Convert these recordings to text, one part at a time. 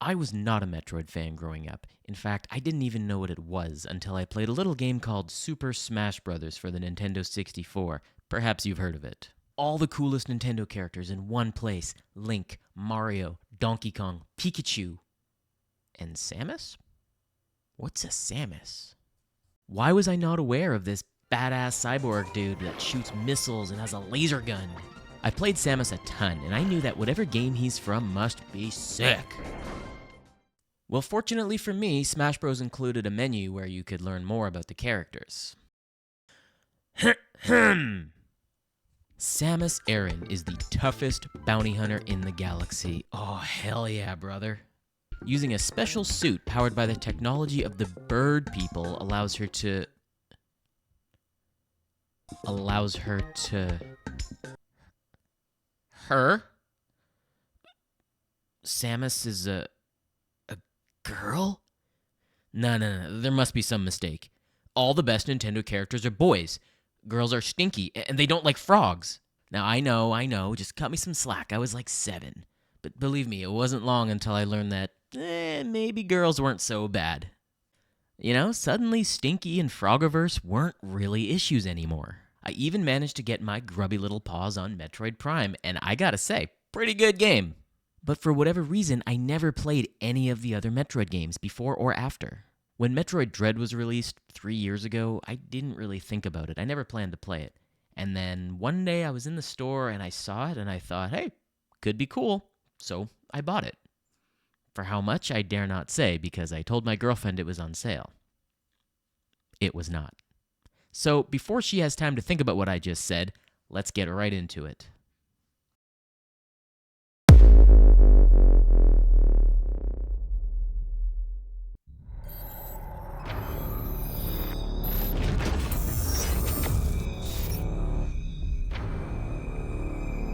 I was not a Metroid fan growing up. In fact, I didn't even know what it was until I played a little game called Super Smash Bros. For the Nintendo 64. Perhaps you've heard of it. All the coolest Nintendo characters in one place. Link, Mario, Donkey Kong, Pikachu. And Samus? What's a Samus? Why was I not aware of this badass cyborg dude that shoots missiles and has a laser gun? I played Samus a ton, and I knew that whatever game he's from must be sick. Well, fortunately for me, Smash Bros. Included a menu where you could learn more about the characters. Samus Aran is the toughest bounty hunter in the galaxy. Oh, hell yeah, brother. Using a special suit powered by the technology of the bird people allows her to... Her? Samus is a girl? No, there must be some mistake. All the best Nintendo characters are boys. Girls are stinky, and they don't like frogs. Now, I know, just cut me some slack. I was like 7. But believe me, it wasn't long until I learned that, maybe girls weren't so bad. You know, suddenly Stinky and Frogiverse weren't really issues anymore. I even managed to get my grubby little paws on Metroid Prime, and I gotta say, pretty good game. But for whatever reason, I never played any of the other Metroid games before or after. When Metroid Dread was released 3 years ago, I didn't really think about it. I never planned to play it. And then one day I was in the store and I saw it and I thought, hey, could be cool. So I bought it. For how much, I dare not say, because I told my girlfriend it was on sale. It was not. So before she has time to think about what I just said, let's get right into it.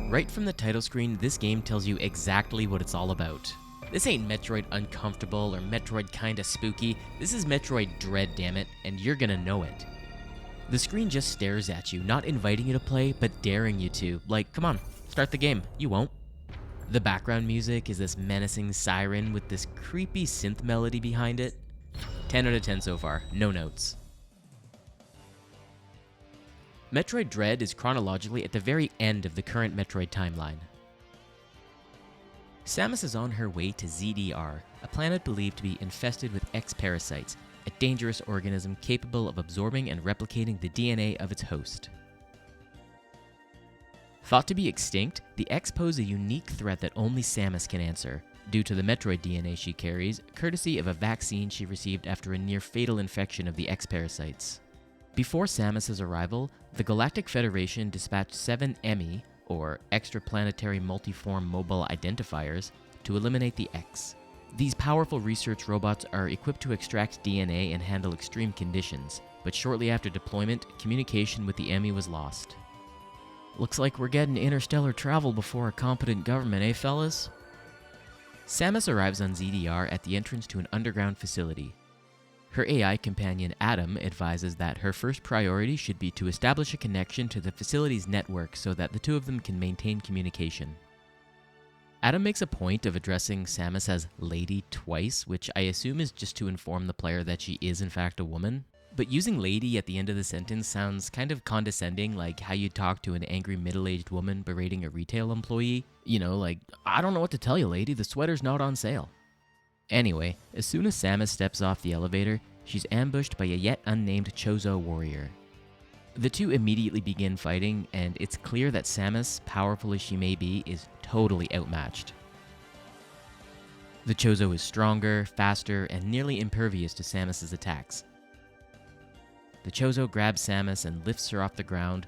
Right from the title screen, this game tells you exactly what it's all about. This ain't Metroid Uncomfortable or Metroid Kinda Spooky. This is Metroid Dread, dammit, and you're gonna know it. The screen just stares at you, not inviting you to play, but daring you to. Like, come on, start the game. You won't. The background music is this menacing siren with this creepy synth melody behind it. 10 out of 10 so far, no notes. Metroid Dread is chronologically at the very end of the current Metroid timeline. Samus is on her way to ZDR, a planet believed to be infested with X-parasites, a dangerous organism capable of absorbing and replicating the DNA of its host. Thought to be extinct, the X pose a unique threat that only Samus can answer, due to the Metroid DNA she carries, courtesy of a vaccine she received after a near-fatal infection of the X-parasites. Before Samus's arrival, the Galactic Federation dispatched 7 EMI, or Extraplanetary Multiform Mobile Identifiers, to eliminate the X. These powerful research robots are equipped to extract DNA and handle extreme conditions, but shortly after deployment, communication with the EMI was lost. Looks like we're getting interstellar travel before a competent government, eh fellas? Samus arrives on ZDR at the entrance to an underground facility. Her AI companion Adam advises that her first priority should be to establish a connection to the facility's network so that the two of them can maintain communication. Adam makes a point of addressing Samus as Lady twice, which I assume is just to inform the player that she is in fact a woman. But using lady at the end of the sentence sounds kind of condescending, like how you'd talk to an angry middle-aged woman berating a retail employee. You know, like, I don't know what to tell you, lady, the sweater's not on sale. Anyway, as soon as Samus steps off the elevator, she's ambushed by a yet unnamed Chozo warrior. The two immediately begin fighting, and it's clear that Samus, powerful as she may be, is totally outmatched. The Chozo is stronger, faster, and nearly impervious to Samus's attacks. The Chozo grabs Samus and lifts her off the ground.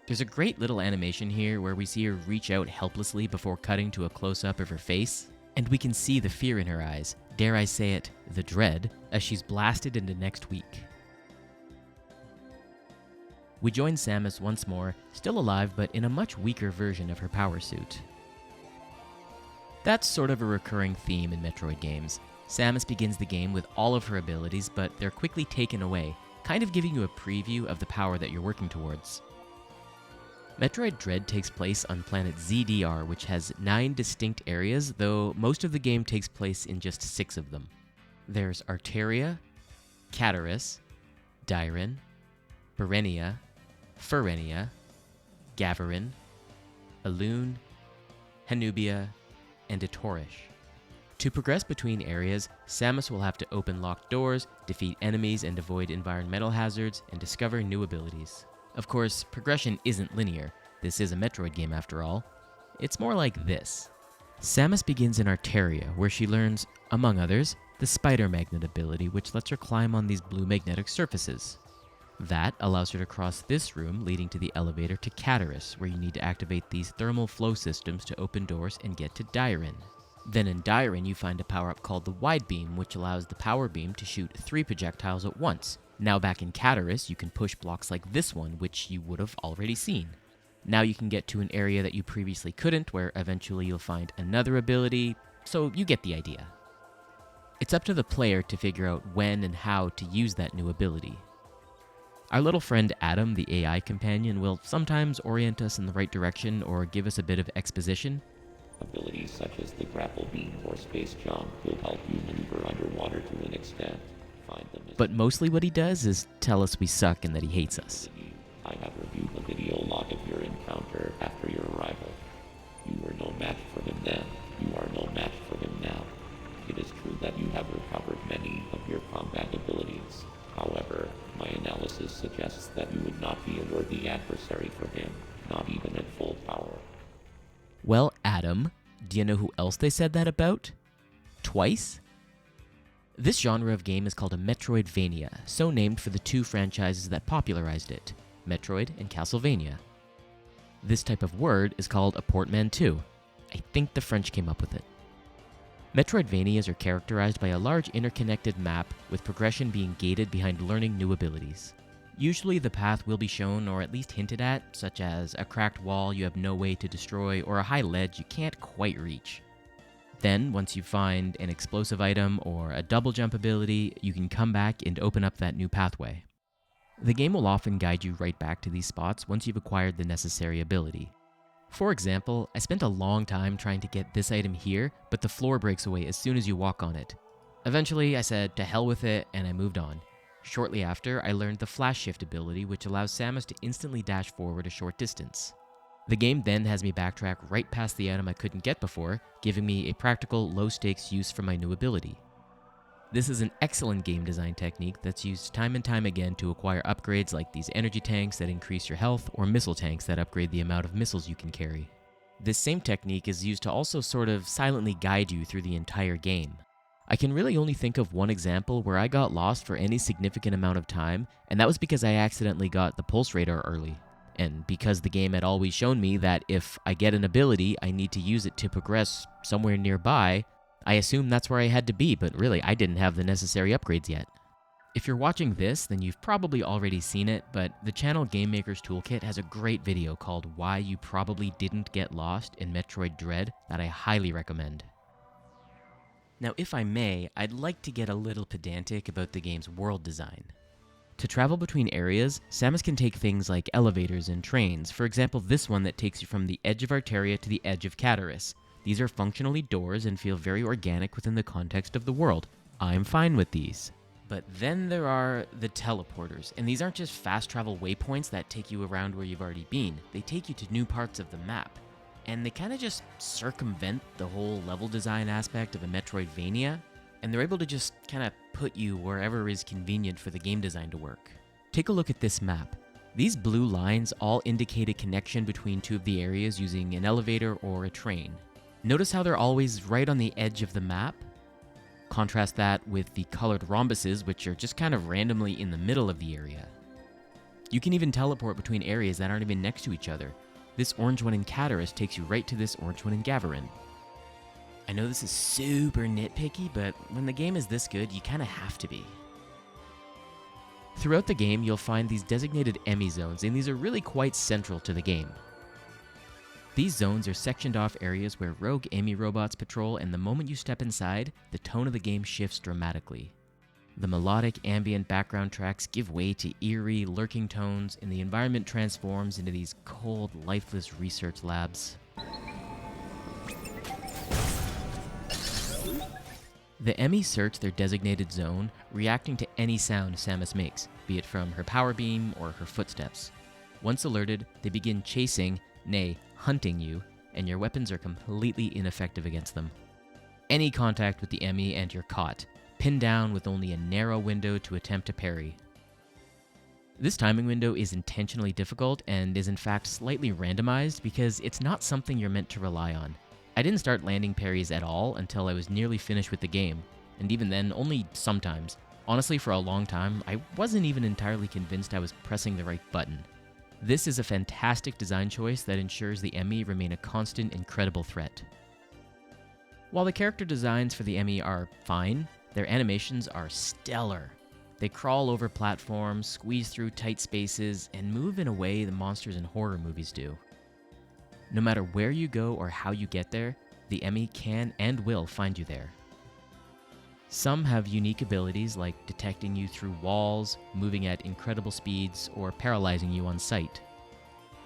There's a great little animation here where we see her reach out helplessly before cutting to a close-up of her face. And we can see the fear in her eyes, dare I say it, the dread, as she's blasted into next week. We join Samus once more, still alive but in a much weaker version of her power suit. That's sort of a recurring theme in Metroid games. Samus begins the game with all of her abilities, but they're quickly taken away, kind of giving you a preview of the power that you're working towards. Metroid Dread takes place on planet ZDR, which has 9 distinct areas, though most of the game takes place in just 6 of them. There's Arteria, Cataris, Dyren, Berenia, Furenia, Gavarin, Elune, Hanubia, and Etorish. To progress between areas, Samus will have to open locked doors, defeat enemies and avoid environmental hazards, and discover new abilities. Of course, progression isn't linear. This is a Metroid game after all. It's more like this. Samus begins in Arteria, where she learns, among others, the Spider Magnet ability, which lets her climb on these blue magnetic surfaces. That allows her to cross this room leading to the elevator to Cataris, where you need to activate these thermal flow systems to open doors and get to Dyren. Then in Dyren, you find a power-up called the Wide Beam, which allows the power beam to shoot 3 projectiles at once. Now back in Cataris, you can push blocks like this one, which you would have already seen. Now you can get to an area that you previously couldn't, where eventually you'll find another ability, so you get the idea. It's up to the player to figure out when and how to use that new ability. Our little friend Adam, the AI companion, will sometimes orient us in the right direction or give us a bit of exposition. Abilities such as the grapple beam or space jump will help you maneuver underwater to an extent. Find them But mostly what he does is tell us we suck and that he hates us. I have reviewed the video log of your encounter after your arrival. You were no match for him then. You are no match for him now. It is true that you have recovered many of your combat abilities. However, my analysis suggests that you would not be a worthy adversary for him, not even at full power. Well, Adam, do you know who else they said that about? Twice? This genre of game is called a Metroidvania, so named for the 2 franchises that popularized it, Metroid and Castlevania. This type of word is called a portmanteau. I think the French came up with it. Metroidvanias are characterized by a large interconnected map with progression being gated behind learning new abilities. Usually the path will be shown or at least hinted at, such as a cracked wall you have no way to destroy or a high ledge you can't quite reach. Then, once you find an explosive item or a double jump ability, you can come back and open up that new pathway. The game will often guide you right back to these spots once you've acquired the necessary ability. For example, I spent a long time trying to get this item here, but the floor breaks away as soon as you walk on it. Eventually, I said to hell with it and I moved on. Shortly after, I learned the flash shift ability, which allows Samus to instantly dash forward a short distance. The game then has me backtrack right past the item I couldn't get before, giving me a practical, low-stakes use for my new ability. This is an excellent game design technique that's used time and time again to acquire upgrades like these energy tanks that increase your health or missile tanks that upgrade the amount of missiles you can carry. This same technique is used to also sort of silently guide you through the entire game. I can really only think of one example where I got lost for any significant amount of time, and that was because I accidentally got the pulse radar early. And because the game had always shown me that if I get an ability, I need to use it to progress somewhere nearby, I assumed that's where I had to be, but really I didn't have the necessary upgrades yet. If you're watching this, then you've probably already seen it, but the channel Game Maker's Toolkit has a great video called Why You Probably Didn't Get Lost in Metroid Dread that I highly recommend. Now, if I may, I'd like to get a little pedantic about the game's world design. To travel between areas, Samus can take things like elevators and trains, for example this one that takes you from the edge of Arteria to the edge of Cataris. These are functionally doors and feel very organic within the context of the world. I'm fine with these. But then there are the teleporters, and these aren't just fast travel waypoints that take you around where you've already been, they take you to new parts of the map. And they kind of just circumvent the whole level design aspect of a Metroidvania, and they're able to just kind of put you wherever is convenient for the game design to work. Take a look at this map. These blue lines all indicate a connection between 2 of the areas using an elevator or a train. Notice how they're always right on the edge of the map? Contrast that with the colored rhombuses, which are just kind of randomly in the middle of the area. You can even teleport between areas that aren't even next to each other. This orange one in Cataris takes you right to this orange one in Gavarin. I know this is super nitpicky, but when the game is this good, you kind of have to be. Throughout the game, you'll find these designated EMI zones, and these are really quite central to the game. These zones are sectioned off areas where rogue EMI robots patrol, and the moment you step inside, the tone of the game shifts dramatically. The melodic ambient background tracks give way to eerie, lurking tones, and the environment transforms into these cold, lifeless research labs. The Emmy search their designated zone, reacting to any sound Samus makes, be it from her power beam or her footsteps. Once alerted, they begin chasing, nay, hunting you, and your weapons are completely ineffective against them. Any contact with the Emmy and you're caught, pinned down with only a narrow window to attempt to parry. This timing window is intentionally difficult and is in fact slightly randomized because it's not something you're meant to rely on. I didn't start landing parries at all until I was nearly finished with the game, and even then, only sometimes. Honestly, for a long time, I wasn't even entirely convinced I was pressing the right button. This is a fantastic design choice that ensures the Emmy remain a constant and credible threat. While the character designs for the Emmy are fine, their animations are stellar. They crawl over platforms, squeeze through tight spaces, and move in a way the monsters in horror movies do. No matter where you go or how you get there, the Emmy can and will find you there. Some have unique abilities like detecting you through walls, moving at incredible speeds, or paralyzing you on sight.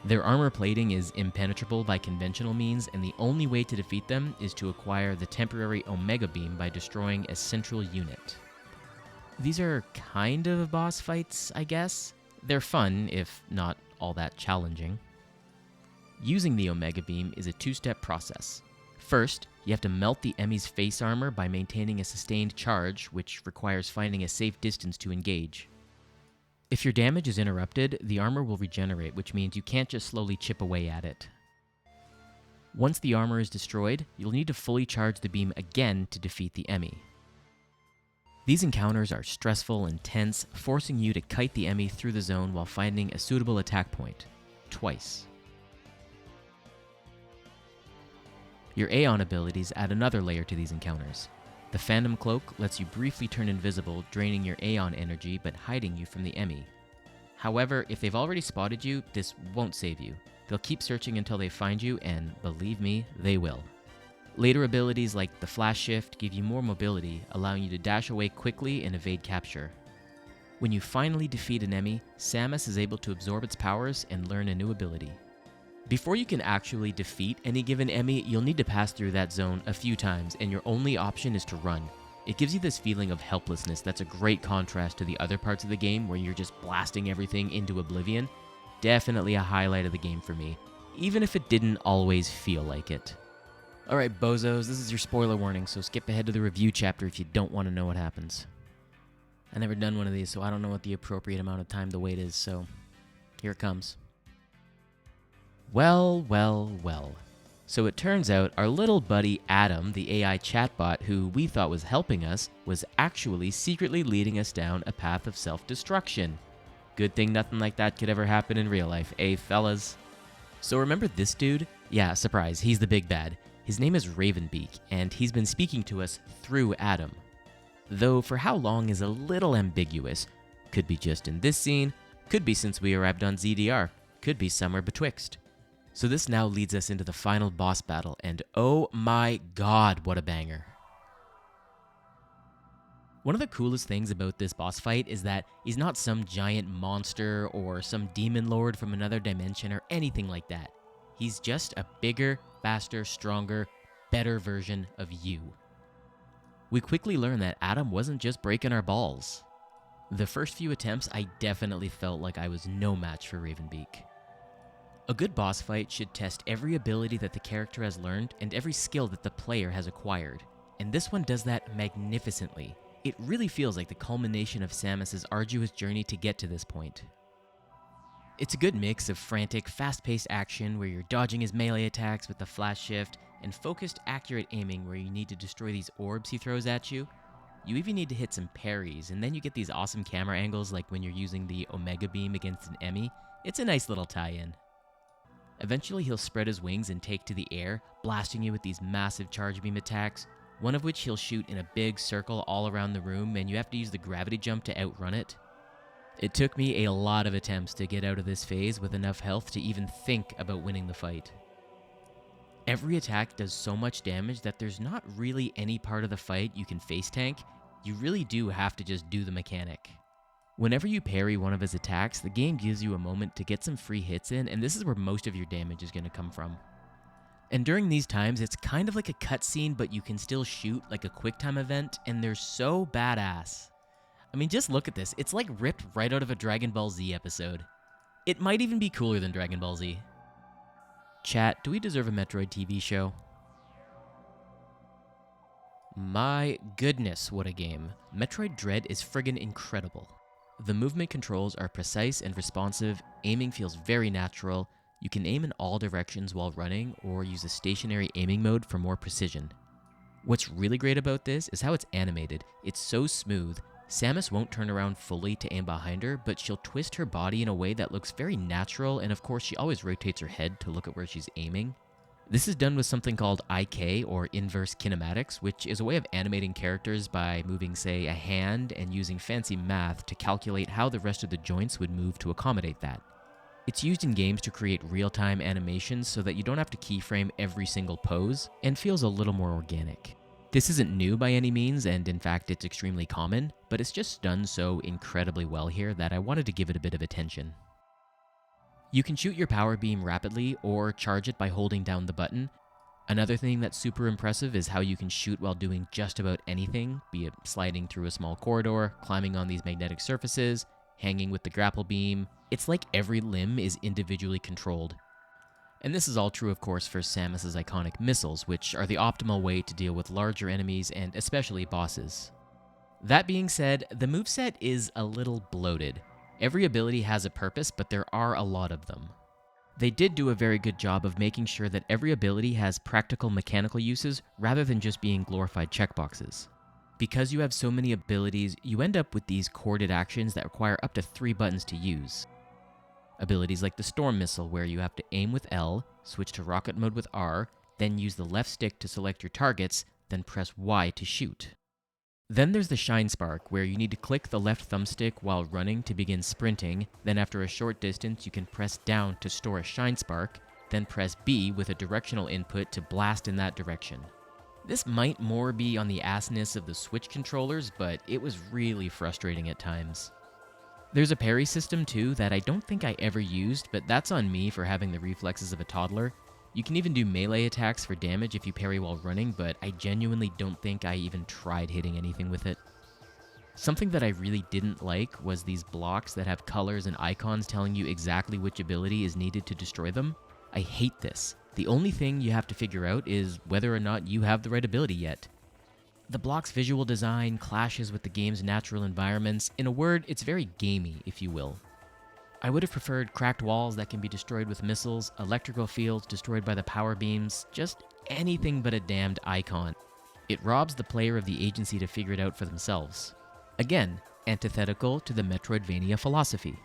Their armor plating is impenetrable by conventional means, and the only way to defeat them is to acquire the temporary Omega Beam by destroying a central unit. These are kind of boss fights, I guess. They're fun, if not all that challenging. Using the Omega Beam is a two-step process. First, you have to melt the Emmy's face armor by maintaining a sustained charge, which requires finding a safe distance to engage. If your damage is interrupted, the armor will regenerate, which means you can't just slowly chip away at it. Once the armor is destroyed, you'll need to fully charge the beam again to defeat the Emmy. These encounters are stressful and tense, forcing you to kite the Emmy through the zone while finding a suitable attack point. Twice. Your Aeon abilities add another layer to these encounters. The Phantom Cloak lets you briefly turn invisible, draining your Aeon energy but hiding you from the Emmy. However, if they've already spotted you, this won't save you. They'll keep searching until they find you, and believe me, they will. Later abilities like the Flash Shift give you more mobility, allowing you to dash away quickly and evade capture. When you finally defeat an Emmy, Samus is able to absorb its powers and learn a new ability. Before you can actually defeat any given Emmy, you'll need to pass through that zone a few times, and your only option is to run. It gives you this feeling of helplessness that's a great contrast to the other parts of the game where you're just blasting everything into oblivion. Definitely a highlight of the game for me, even if it didn't always feel like it. Alright bozos, this is your spoiler warning, so skip ahead to the review chapter if you don't want to know what happens. I've never done one of these, so I don't know what the appropriate amount of time to wait is, so here it comes. Well. So it turns out our little buddy Adam, the AI chatbot who we thought was helping us, was actually secretly leading us down a path of self-destruction. Good thing nothing like that could ever happen in real life, eh fellas? So remember this dude? Yeah, surprise, he's the big bad. His name is Ravenbeak, and he's been speaking to us through Adam. Though for how long is a little ambiguous. Could be just in this scene, could be since we arrived on ZDR, could be somewhere betwixt. So this now leads us into the final boss battle, and oh my god, what a banger. One of the coolest things about this boss fight is that he's not some giant monster or some demon lord from another dimension or anything like that. He's just a bigger, faster, stronger, better version of you. We quickly learn that Adam wasn't just breaking our balls. The first few attempts, I definitely felt like I was no match for Ravenbeak. A good boss fight should test every ability that the character has learned and every skill that the player has acquired, and this one does that magnificently. It really feels like the culmination of Samus's arduous journey to get to this point. It's a good mix of frantic, fast-paced action where you're dodging his melee attacks with the flash shift, and focused, accurate aiming where you need to destroy these orbs he throws at you. You even need to hit some parries, and then you get these awesome camera angles like when you're using the Omega Beam against an Emmy. It's a nice little tie-in. Eventually he'll spread his wings and take to the air, blasting you with these massive charge beam attacks, one of which he'll shoot in a big circle all around the room, and you have to use the gravity jump to outrun it. It took me a lot of attempts to get out of this phase with enough health to even think about winning the fight. Every attack does so much damage that there's not really any part of the fight you can face tank, You really do have to just do the mechanic. Whenever you parry one of his attacks, the game gives you a moment to get some free hits in, and this is where most of your damage is going to come from. And during these times, it's kind of like a cutscene, but you can still shoot like a QuickTime event, and they're so badass. I mean, just look at this. It's like ripped right out of a Dragon Ball Z episode. It might even be cooler than Dragon Ball Z. Chat, do we deserve a Metroid TV show? My goodness, what a game. Metroid Dread is friggin' incredible. The movement controls are precise and responsive, aiming feels very natural, you can aim in all directions while running or use a stationary aiming mode for more precision. What's really great about this is how it's animated. It's so smooth. Samus won't turn around fully to aim behind her, but she'll twist her body in a way that looks very natural, and of course she always rotates her head to look at where she's aiming. This is done with something called IK, or inverse kinematics, which is a way of animating characters by moving, say, a hand and using fancy math to calculate how the rest of the joints would move to accommodate that. It's used in games to create real-time animations so that you don't have to keyframe every single pose, and feels a little more organic. This isn't new by any means, and in fact it's extremely common, but it's just done so incredibly well here that I wanted to give it a bit of attention. You can shoot your power beam rapidly or charge it by holding down the button. Another thing that's super impressive is how you can shoot while doing just about anything, be it sliding through a small corridor, climbing on these magnetic surfaces, hanging with the grapple beam. It's like every limb is individually controlled. And this is all true, of course, for Samus's iconic missiles, which are the optimal way to deal with larger enemies and especially bosses. That being said, the moveset is a little bloated. Every ability has a purpose, but there are a lot of them. They did do a very good job of making sure that every ability has practical mechanical uses rather than just being glorified checkboxes. Because you have so many abilities, you end up with these corded actions that require up to 3 buttons to use. Abilities like the Storm Missile, where you have to aim with L, switch to rocket mode with R, then use the left stick to select your targets, then press Y to shoot. Then there's the Shine Spark, where you need to click the left thumbstick while running to begin sprinting, then after a short distance you can press down to store a Shine Spark, then press B with a directional input to blast in that direction. This might more be on the assness of the Switch controllers, but it was really frustrating at times. There's a parry system too that I don't think I ever used, but that's on me for having the reflexes of a toddler. You can even do melee attacks for damage if you parry while running, but I genuinely don't think I even tried hitting anything with it. Something that I really didn't like was these blocks that have colors and icons telling you exactly which ability is needed to destroy them. I hate this. The only thing you have to figure out is whether or not you have the right ability yet. The block's visual design clashes with the game's natural environments. In a word, it's very gamey, if you will. I would have preferred cracked walls that can be destroyed with missiles, electrical fields destroyed by the power beams, just anything but a damned icon. It robs the player of the agency to figure it out for themselves. Again, antithetical to the Metroidvania philosophy.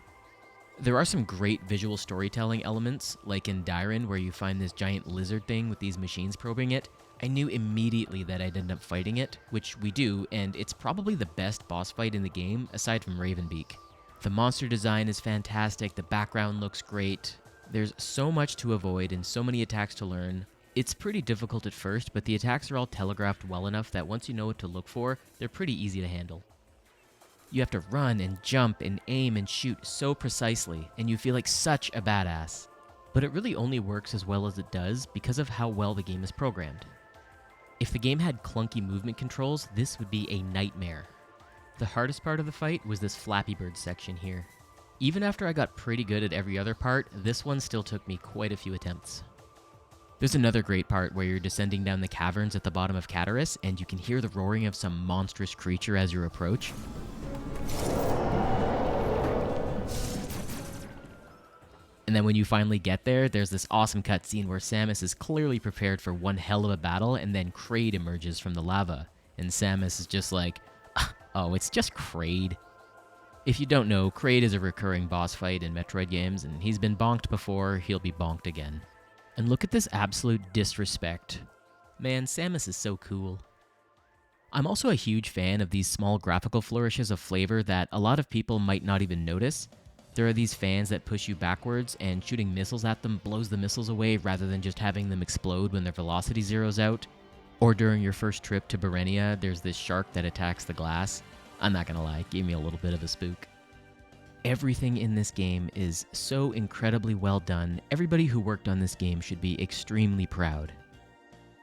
There are some great visual storytelling elements, like in Dairon where you find this giant lizard thing with these machines probing it. I knew immediately that I'd end up fighting it, which we do, and it's probably the best boss fight in the game, aside from Ravenbeak. The monster design is fantastic, the background looks great. There's so much to avoid and so many attacks to learn. It's pretty difficult at first, but the attacks are all telegraphed well enough that once you know what to look for, they're pretty easy to handle. You have to run and jump and aim and shoot so precisely, and you feel like such a badass. But it really only works as well as it does because of how well the game is programmed. If the game had clunky movement controls, this would be a nightmare. The hardest part of the fight was this Flappy Bird section here. Even after I got pretty good at every other part, this one still took me quite a few attempts. There's another great part where you're descending down the caverns at the bottom of Cataris, and you can hear the roaring of some monstrous creature as you approach. And then when you finally get there, there's this awesome cutscene where Samus is clearly prepared for one hell of a battle, and then Kraid emerges from the lava. And Samus is just like, oh, it's just Kraid. If you don't know, Kraid is a recurring boss fight in Metroid games, and he's been bonked before, he'll be bonked again. And look at this absolute disrespect. Man, Samus is so cool. I'm also a huge fan of these small graphical flourishes of flavor that a lot of people might not even notice. There are these fans that push you backwards, and shooting missiles at them blows the missiles away rather than just having them explode when their velocity zeroes out. Or during your first trip to Berenia, there's this shark that attacks the glass. I'm not gonna lie, it gave me a little bit of a spook. Everything in this game is so incredibly well done. Everybody who worked on this game should be extremely proud.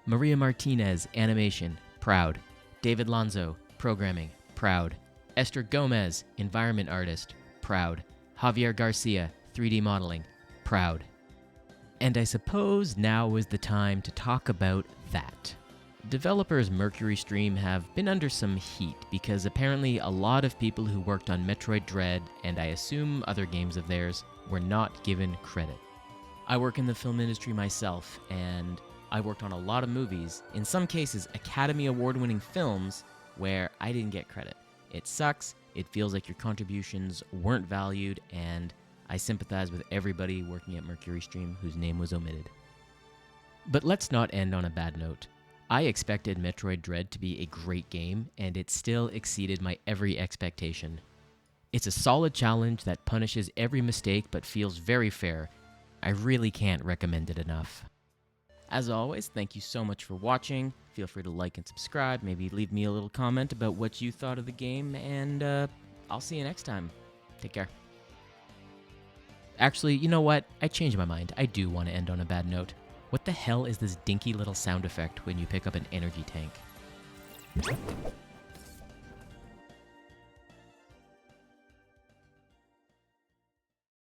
Maria Martinez, animation, proud. David Lonzo, programming, proud. Esther Gomez, environment artist, proud. Javier Garcia, 3D modeling, proud. And I suppose now is the time to talk about that. Developers Mercury Stream have been under some heat because apparently a lot of people who worked on Metroid Dread, and I assume other games of theirs, were not given credit. I work in the film industry myself, and I worked on a lot of movies, in some cases Academy Award-winning films, where I didn't get credit. It sucks, it feels like your contributions weren't valued, and I sympathize with everybody working at Mercury Stream whose name was omitted. But let's not end on a bad note. I expected Metroid Dread to be a great game, and it still exceeded my every expectation. It's a solid challenge that punishes every mistake but feels very fair. I really can't recommend it enough. As always, thank you so much for watching. Feel free to like and subscribe, maybe leave me a little comment about what you thought of the game, and I'll see you next time. Take care. Actually, you know what? I changed my mind. I do want to end on a bad note. What the hell is this dinky little sound effect when you pick up an energy tank?